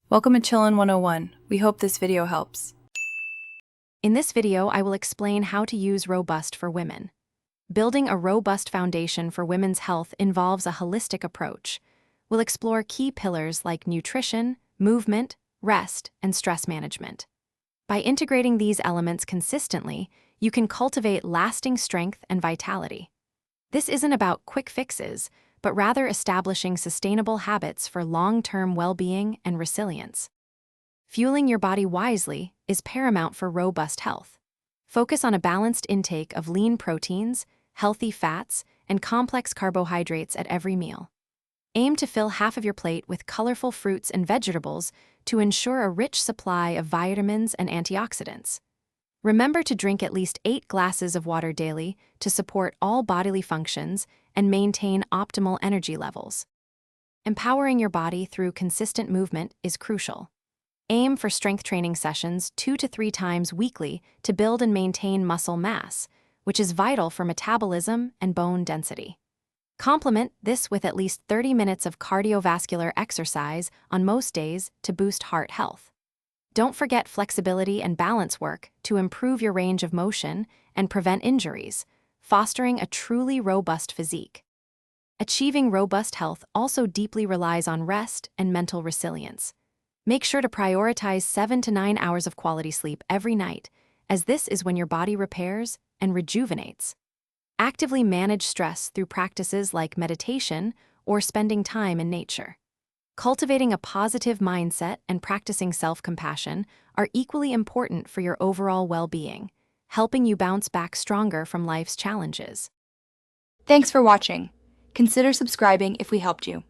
Welcome to Chillin' 101. We hope this video helps. In this video, I will explain how to use Robust for women. Building a robust foundation for women's health involves a holistic approach. We'll explore key pillars like nutrition, movement, rest, and stress management. By integrating these elements consistently, you can cultivate lasting strength and vitality. This isn't about quick fixes, but rather establishing sustainable habits for long-term well-being and resilience. Fueling your body wisely is paramount for robust health. Focus on a balanced intake of lean proteins, healthy fats, and complex carbohydrates at every meal. Aim to fill half of your plate with colorful fruits and vegetables to ensure a rich supply of vitamins and antioxidants. Remember to drink at least 8 glasses of water daily to support all bodily functions and maintain optimal energy levels. Empowering your body through consistent movement is crucial. Aim for strength training sessions 2 to 3 times weekly to build and maintain muscle mass, which is vital for metabolism and bone density. Complement this with at least 30 minutes of cardiovascular exercise on most days to boost heart health. Don't forget flexibility and balance work to improve your range of motion and prevent injuries, fostering a truly robust physique. Achieving robust health also deeply relies on rest and mental resilience. Make sure to prioritize 7 to 9 hours of quality sleep every night, as this is when your body repairs and rejuvenates. Actively manage stress through practices like meditation or spending time in nature. Cultivating a positive mindset and practicing self-compassion are equally important for your overall well-being, helping you bounce back stronger from life's challenges. Thanks for watching. Consider subscribing if we helped you.